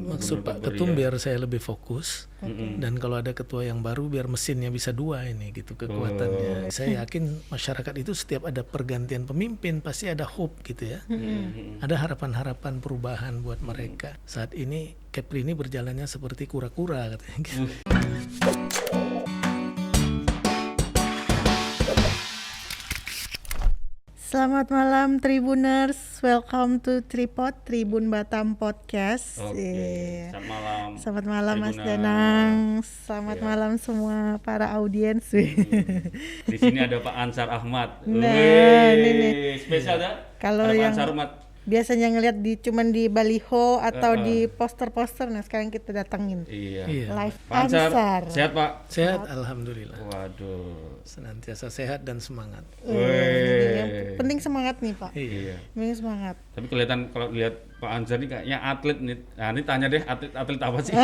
Maksud Pak Ketum biar saya lebih fokus, dan kalau ada ketua yang baru biar mesinnya bisa dua ini gitu kekuatannya. Saya yakin masyarakat itu setiap ada pergantian pemimpin pasti ada hope gitu ya. Ada harapan-harapan perubahan buat mereka. Saat ini Kepri ini berjalannya seperti kura-kura katanya gitu. Selamat malam Tribuners, welcome to Tripod Tribun Batam Podcast. Oke, selamat malam. Selamat malam Mas Tribuners. Danang, selamat malam semua para audiens. Di sini ada Pak Ansar Ahmad. Nah, Wih, ini. spesial ya. Kalau Ada Pak yang Ansar Ahmad. biasanya ngeliat cuman di baliho atau di poster-poster, nah sekarang kita datengin Iya. live Pak Ansar, Ansar. sehat Pak? Sehat, alhamdulillah. Waduh. Senantiasa sehat dan semangat. Wih. Penting semangat nih Pak, Iya. penting semangat. Tapi kelihatan kalau lihat Pak Ansar ini kayaknya atlet nih. Nah, ini tanya deh atlet apa sih?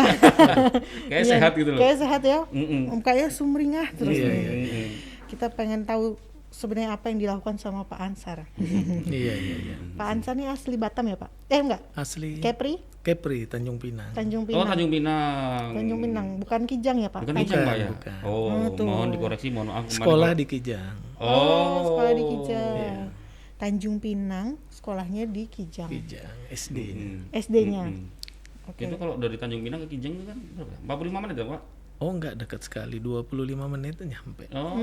Kayak sehat gitu loh. Kayak sehat ya, Mm-mm. kayaknya sumringah terus Iya, nih. Mm-mm. Kita pengen tahu sebenarnya apa yang dilakukan sama Pak Ansar. Iya. Pak Ansar ini asli Batam ya Pak? Enggak, Asli Kepri, Kepri, Tanjung Pinang. Tanjung Oh, Pinang. Tanjung Pinang. Tanjung Pinang, bukan Kijang ya Pak? Bukan Kijang Pak ya? bukan. Oh, tuh. mohon dikoreksi, mohon maaf. Sekolah di Kijang. Oh, sekolah di Kijang. Tanjung Pinang, sekolahnya di Kijang. Kijang SD. SD-nya. Oke. Itu kalau dari Tanjung Pinang ke Kijang itu kan berapa? 45 menit ya, Pak? Oh enggak dekat sekali, 25 menit itu nyampe. Oh.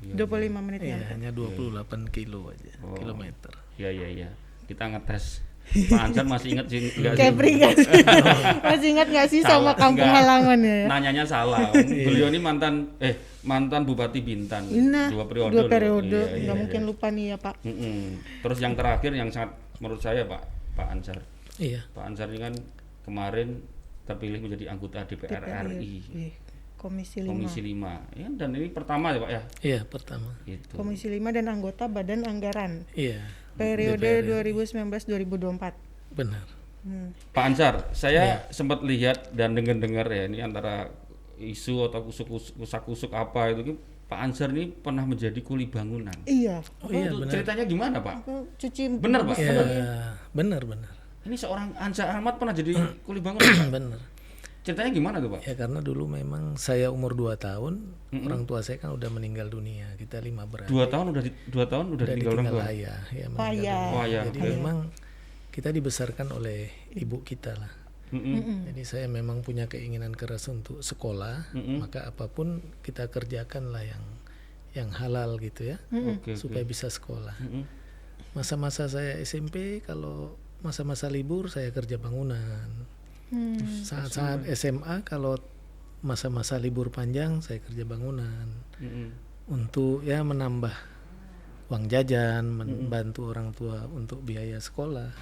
25 menit Iya, ya. hanya 28 kilo aja, kilometer. Iya. Kita ngetes. Pak Ansar masih ingat sih enggak sih? Kepri nggak sih? Masih ingat nggak sih sama Salah, kampung enggak. halaman ya? Nanyanya salah. Beliau ini mantan Bupati Bintan. Nah, 2 periode. dua loh. periode, Iya, nggak iya, mungkin iya. lupa nih ya Pak. Terus yang terakhir yang sangat menurut saya Pak Ansar. Iya. Pak Ansar ini kan kemarin terpilih menjadi anggota DPR RI. Wih, Komisi 5. Komisi 5. Ya, dan ini pertama ya Pak ya. Iya, pertama. Gitu. Komisi 5 dan anggota Badan Anggaran. Iya, Periode 2019-2024. benar. Pak Ansar, saya sempat lihat dan dengar ya ini antara isu atau kusuk-kusuk apa itu Pak Ansar ini pernah menjadi kuli bangunan. Iya. Oh iya, Itu benar. ceritanya gimana Pak? Cuci Benar Pak? Iya, Benar. benar. Ini seorang Ansar Ahmad pernah jadi kuli bangunan Pak? Benar. Ceritanya gimana tuh Pak? Ya karena dulu memang saya umur 2 tahun, orang tua saya kan udah meninggal dunia. Kita 5 beradik. 2 tahun udah udah tinggal orang tua. ayah, ya Oh, meninggal iya. dunia. Oh, iya. Jadi memang kita dibesarkan oleh ibu kita lah. Jadi saya memang punya keinginan keras untuk sekolah, maka apapun kita kerjakan lah yang halal gitu ya, Oke. supaya bisa sekolah. Masa-masa saya SMP, kalau masa-masa libur saya kerja bangunan. Saat-saat SMA, kalau masa-masa libur panjang saya kerja bangunan untuk ya menambah uang jajan, membantu orang tua untuk biaya sekolah.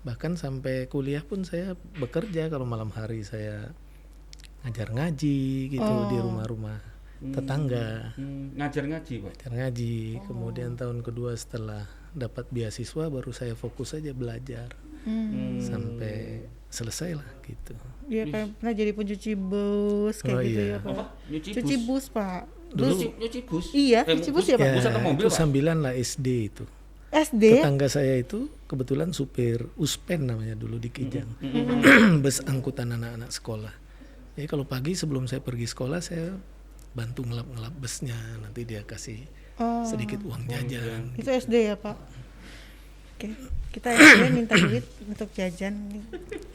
Bahkan sampai kuliah pun saya bekerja, kalau malam hari saya ngajar ngaji gitu di rumah-rumah tetangga. Ngajar ngaji Pak. Ngajar ngaji. Kemudian tahun kedua setelah dapat beasiswa baru saya fokus aja belajar sampai selesai lah gitu. Dia kan pernah jadi pencuci bus kayak Oh, gitu iya. ya Pak. Apa? Cuci bus Pak. Nyuci bus. Iya, cuci bus ya Pak. Bus atau mobil, itu Pak? sambilan lah SD itu. SD. Tetangga saya itu kebetulan supir Uspen namanya dulu di Kijang. Bus angkutan anak-anak sekolah. Jadi kalau pagi sebelum saya pergi sekolah saya bantu ngelap-ngelap busnya, nanti dia kasih sedikit uang jajan. Itu SD ya Pak. Oke, kita SD minta duit untuk jajan.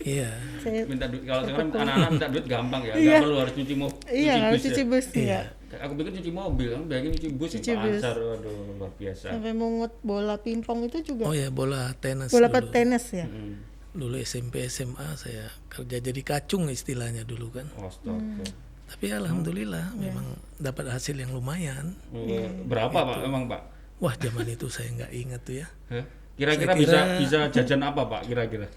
Iya. Saya Minta duit kalau sekarang anak-anak minta duit gampang ya. Iya. Enggak perlu harus nyuci iya harus cuci ya. bus Iya. ya. Aku pikir cuci mobil, kan bayangin cuci bus Cuci ya Pak bus. Ansar. Waduh, luar biasa. Sampai mungut bola pingpong itu juga. Oh ya, bola tenis Bola dulu. tenis ya. Dulu SMP SMA saya kerja jadi kacung istilahnya dulu kan. Astaga. Tapi alhamdulillah memang dapat hasil yang lumayan. Berapa Pak emang Pak? Wah, zaman itu saya nggak ingat tuh ya. Hah? Kira-kira Saya bisa jajan apa Pak kira-kira?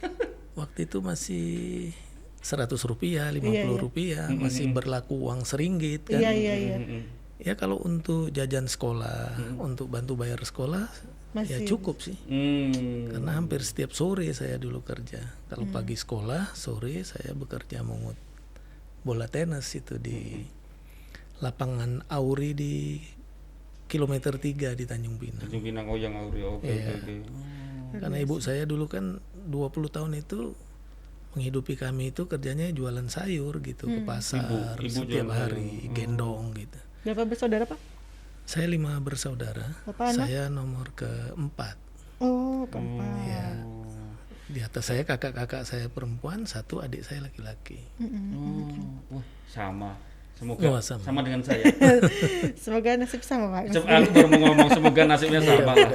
Waktu itu masih 100 rupiah, 50 rupiah, masih berlaku uang seringgit kan. Iya. Ya kalau untuk jajan sekolah, untuk bantu bayar sekolah, ya Masih. cukup sih. Karena hampir setiap sore saya dulu kerja. Kalau pagi sekolah, sore saya bekerja mengut bola tenis itu di lapangan Auri di kilometer 3 di Tanjung Pinang. Tanjung Pinang yang Auri. Oke. Karena ibu saya dulu kan 20 tahun itu menghidupi kami itu kerjanya jualan sayur gitu ke pasar Ibu setiap jualan hari, gendong gitu. Berapa bersaudara Pak? Saya 5 bersaudara. Bapak anak? Saya nomor keempat. Oh, keempat. Ya. Di atas saya kakak-kakak saya perempuan, 1 adik saya laki-laki. Wah, sama. Semoga Wah, sama. sama dengan saya. Semoga nasib sama Pak. Aku baru mau ngomong semoga nasibnya sama lah.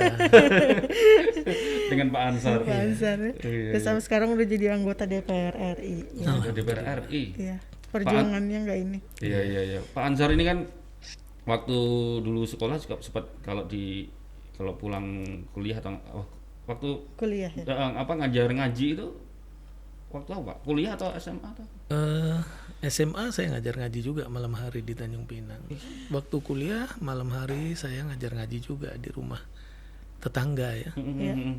Dengan Pak Ansar. Pak Ansar. Iya, Terus sampai sekarang udah jadi anggota DPR RI. Anggota DPR RI. Iya. Perjuangannya nggak ini. Iya. Pak Ansar ini kan waktu dulu sekolah juga sempat kalau pulang kuliah atau waktu Kuliah ya. ngajar ngaji itu waktu apa Pak? Kuliah atau SMA atau? SMA saya ngajar ngaji juga malam hari di Tanjung Pinang. Waktu kuliah malam hari saya ngajar ngaji juga di rumah tetangga ya.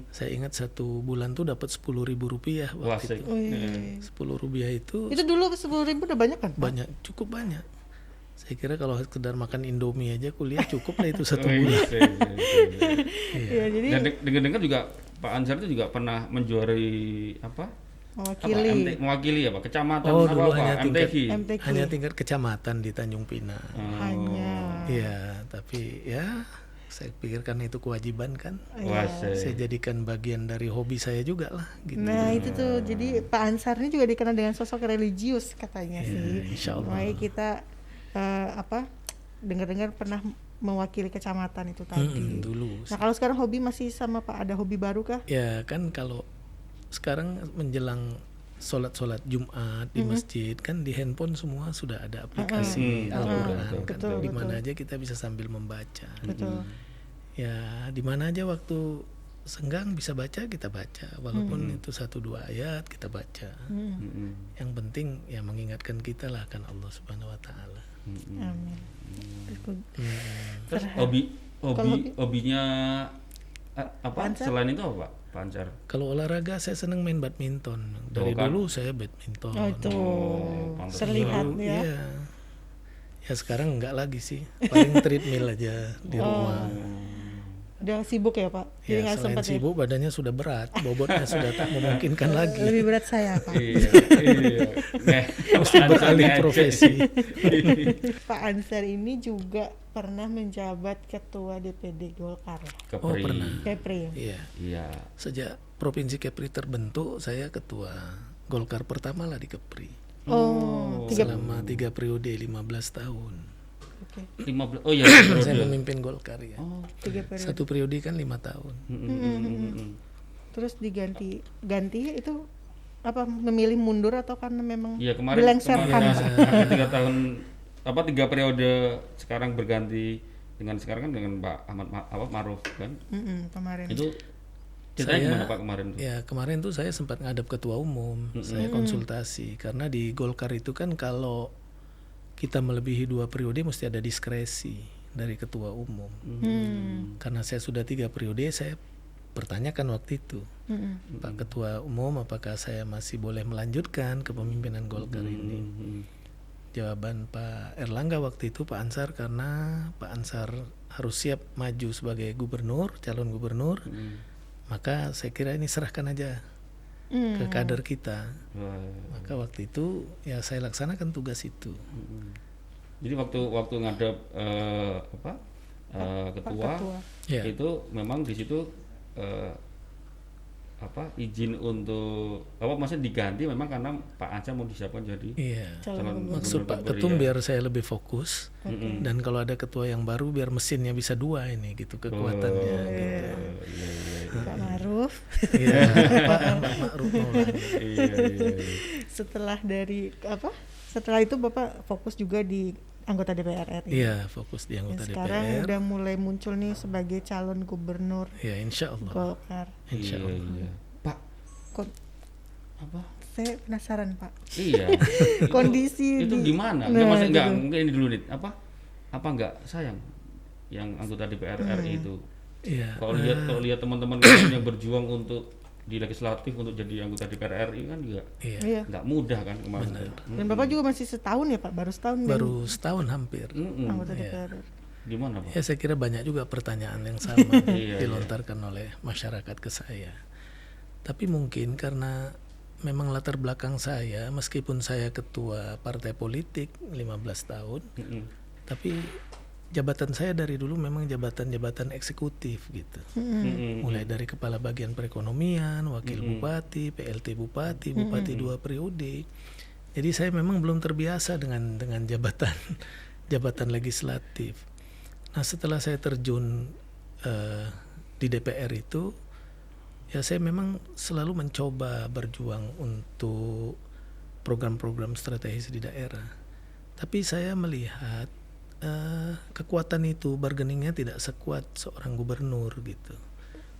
Saya ingat 1 bulan tuh dapat 10.000 rupiah Wah, waktu itu. Wih. 10 rupiah itu Itu dulu 10.000 udah banyak kan? Pak? banyak, cukup banyak. Saya kira kalau sekedar makan Indomie aja kuliah cukup lah itu 1 Oh, bulan. iya. Iya, jadi Dan dengar-dengar juga Pak Ansar itu juga pernah menjuarai mewakili apa kecamatan Oh, apa dulu hanya tingkat MTQ. hanya tingkat kecamatan di Tanjung Pinang. Hanya. Iya, tapi ya saya pikir kan itu kewajiban kan. Wah, Saya jadikan bagian dari hobi saya juga lah gitu. Nah itu tuh, jadi Pak Ansar ini juga dikenal dengan sosok religius katanya sih. insya Allah. Makanya kita dengar-dengar pernah mewakili kecamatan itu tadi. Dulu. Nah kalau sekarang hobi masih sama Pak, ada hobi baru kah? Ya kan kalau sekarang menjelang sholat Jumat di masjid kan di handphone semua sudah ada aplikasi Al-Quran kan, betul, di mana aja kita bisa sambil membaca. Betul. Ya di mana aja waktu senggang bisa baca kita baca, walaupun itu 1-2 ayat kita baca. Yang penting ya mengingatkan kita lah akan Allah Subhanahu Wa Taala. Amin. Terus hobinya apa? Selain itu apa Pak Ansar? Kalau olahraga saya senang main badminton. Dari kan? dulu saya badminton. Oh itu pantas. terlihat Dulu, ya. iya. Ya sekarang enggak lagi sih. Paling treadmill aja di rumah. Udah sibuk ya Pak? Jadi Ya nggak selain sempat ya? sibuk badannya sudah berat, bobotnya sudah tak memungkinkan lagi. Lebih berat saya Pak. Iya. Mesti beralih profesi. Pak Ansar ini juga pernah menjabat ketua DPD Golkar ya? Kepri. Oh pernah. Kepri ya? Iya. Iya. Sejak Provinsi Kepri terbentuk, saya ketua Golkar pertama lah di Kepri. Oh, Selama 3 periode 15 tahun. oke. 15. Oh iya. Saya memimpin Golkar ya. Oh. 3 periode. 1 periode kan 5 tahun. Terus ganti itu apa memilih mundur atau karena memang Iya kemarin. dilengsarkan? Ada 3 tahun 3 periode sekarang berganti dengan sekarang kan dengan Pak Ahmad Maruf kan. Kemarin. Itu ceritanya gimana Pak kemarin tuh? Ya kemarin tuh saya sempat ngadep ketua umum, saya konsultasi karena di Golkar itu kan kalau kita melebihi 2 periode mesti ada diskresi dari ketua umum. Karena saya sudah 3 periode, saya pertanyakan waktu itu, Pak Ketua Umum, apakah saya masih boleh melanjutkan kepemimpinan Golkar ini? Jawaban Pak Erlangga waktu itu Pak Ansar, karena Pak Ansar harus siap maju sebagai gubernur, calon gubernur. Maka saya kira ini serahkan aja ke kader kita. Maka waktu itu ya saya laksanakan tugas itu. Jadi waktu ngadep ketua Ya. itu memang di situ izin untuk maksudnya diganti memang karena Pak Ansar mau disiapkan jadi Iya. calon Maksud gubernur Pak Kepri, Ketum ya. biar saya lebih fokus, dan kalau ada ketua yang baru biar mesinnya bisa 2 ini gitu kekuatannya. Gitu. Pak Maruf. Iya. Pak Ma'ruf Maulana. Iya. Setelah itu Bapak fokus juga di anggota DPR RI. Iya, fokus di anggota Sekarang DPR. udah mulai muncul nih sebagai calon gubernur Ya, insya Allah. Golkar. Insya Allah. Iya. Pak Kok- apa? Saya penasaran Pak. Iya. Kondisi itu di- gimana? Nah, Maksudnya enggak gitu. mungkin ini dulu nih. Apa enggak sayang yang anggota DPR RI itu? Iya. Kalau lihat teman-teman kalian yang berjuang untuk di legislatif untuk jadi anggota DPR RI kan juga Iya. Iya. nggak mudah kan kemarin. Dan Bapak juga masih setahun ya Pak, baru setahun Baru setahun hampir. jadi anggota DPR. Gimana Pak? Ya saya kira banyak juga pertanyaan yang sama Iya, dilontarkan oleh masyarakat ke saya. Tapi mungkin karena memang latar belakang saya, meskipun saya ketua partai politik 15 tahun, tapi jabatan saya dari dulu memang jabatan-jabatan eksekutif gitu. Mulai dari kepala bagian perekonomian, wakil bupati, PLT bupati, bupati 2 periode. Jadi saya memang belum terbiasa dengan jabatan jabatan legislatif. Nah, setelah saya terjun di DPR itu, ya saya memang selalu mencoba berjuang untuk program-program strategis di daerah. Tapi saya melihat kekuatan itu bargainingnya tidak sekuat seorang gubernur gitu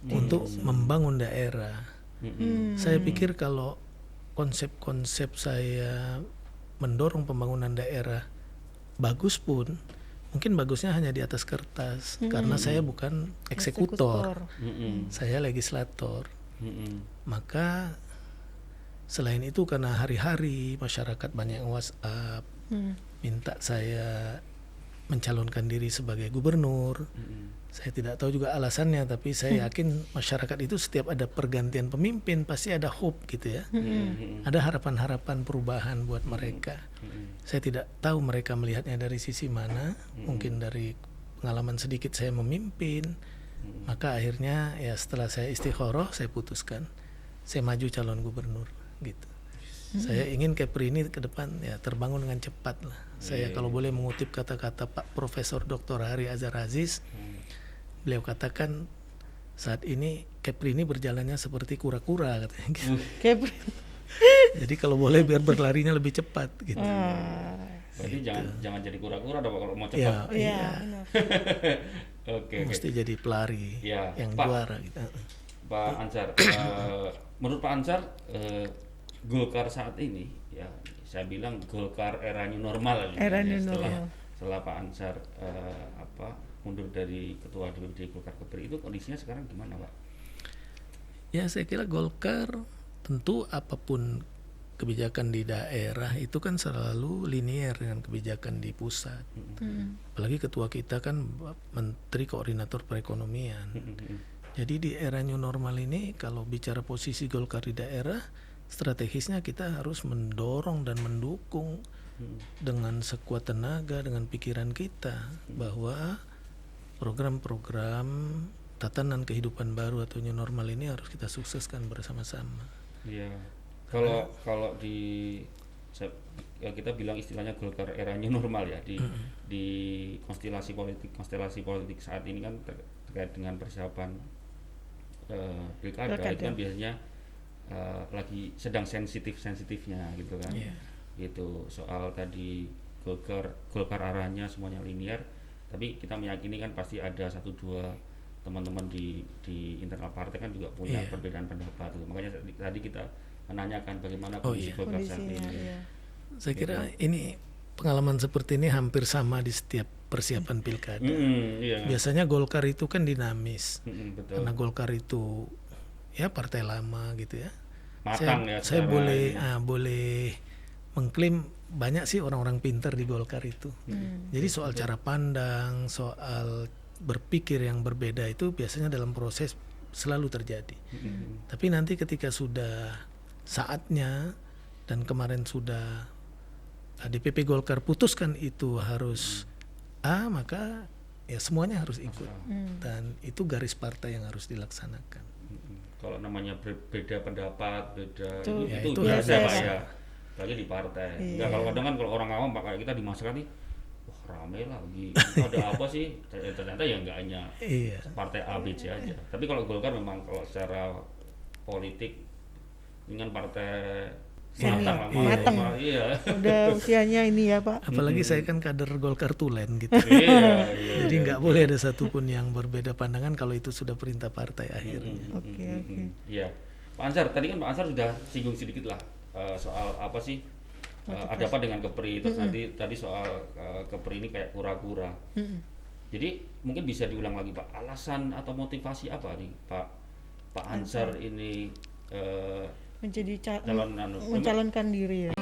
untuk membangun daerah. Saya pikir kalau konsep-konsep saya mendorong pembangunan daerah bagus pun, mungkin bagusnya hanya di atas kertas karena saya bukan eksekutor. Saya legislator. Maka selain itu karena hari-hari masyarakat banyak yang WhatsApp minta saya mencalonkan diri sebagai gubernur. Saya tidak tahu juga alasannya, tapi saya yakin masyarakat itu setiap ada pergantian pemimpin pasti ada hope gitu ya. Ada harapan-harapan perubahan buat mereka. Saya tidak tahu mereka melihatnya dari sisi mana. Mungkin dari pengalaman sedikit saya memimpin. Maka akhirnya ya setelah saya istikharah, saya putuskan saya maju calon gubernur gitu. Saya ingin Kepri ini ke depan ya terbangun dengan cepat lah. Saya kalau boleh mengutip kata-kata Pak Profesor Dr. Hari Azhar Aziz, beliau katakan saat ini Kepri ini berjalannya seperti kura-kura katanya gitu. Kepri. Jadi kalau boleh biar berlarinya lebih cepat gitu. Berarti jangan jadi kura-kura dong kalau mau cepat. Ya, Iya. Oke. mesti jadi pelari Ya, yang Pak. juara gitu. Pak Ansar, menurut Pak Ansar, Golkar saat ini, ya saya bilang Golkar era new normal. Era ya, new normal. Setelah Pak Ansar mundur dari ketua DPD Golkar Kepri, itu kondisinya sekarang gimana, Pak? Ya saya kira Golkar tentu apapun kebijakan di daerah itu kan selalu linier dengan kebijakan di pusat. Apalagi ketua kita kan Menteri Koordinator Perekonomian. Jadi di era new normal ini kalau bicara posisi Golkar di daerah, strategisnya kita harus mendorong dan mendukung dengan sekuat tenaga, dengan pikiran kita bahwa program-program tatanan kehidupan baru atau new normal ini harus kita sukseskan bersama-sama. Iya. Kalau kita bilang istilahnya Golkar era new normal ya di konstelasi politik saat ini kan terkait dengan persiapan pilkada itu kan biasanya lagi sedang sensitifnya gitu kan. Gitu soal tadi Golkar arahnya semuanya linear, tapi kita meyakini kan pasti ada 1-2 teman-teman di internal partai kan juga punya perbedaan pendapat. Makanya tadi kita menanyakan bagaimana kondisi Golkar saat ini. Saya kira ini pengalaman seperti ini hampir sama di setiap persiapan pilkada. Biasanya Golkar itu kan dinamis, betul. karena Golkar itu ya partai lama gitu ya. Matang saya boleh mengklaim banyak sih orang-orang pintar di Golkar itu. Jadi soal cara pandang, soal berpikir yang berbeda itu biasanya dalam proses selalu terjadi. Tapi nanti ketika sudah saatnya dan kemarin sudah DPP Golkar putuskan itu harus A, maka ya semuanya harus ikut. Dan itu garis partai yang harus dilaksanakan. Kalau namanya berbeda pendapat, itu itu biasa biasa, Pak ya. Lagi di partai. Enggak, kalau kadang kan kalau orang awam kayak kita di masyarakat nih, wah rame lagi. Ada apa sih? Ternyata ya enggak hanya partai A, B, C aja. Tapi kalau Golkar memang kalau secara politik ini kan partai matang. Iya. Udah usianya ini ya Pak. Apalagi saya kan kader Golkar Tulen gitu. Jadi nggak boleh ada satupun yang berbeda pandangan kalau itu sudah perintah partai akhirnya. Oke. Iya. Pak Ansar, tadi kan Pak Ansar sudah singgung sedikit lah soal apa sih ada apa dengan Kepri, terus tadi soal Kepri ini kayak kura-kura. Jadi mungkin bisa diulang lagi Pak, alasan atau motivasi apa nih Pak Ansar ini Menjadi calon mencalonkan diri ya.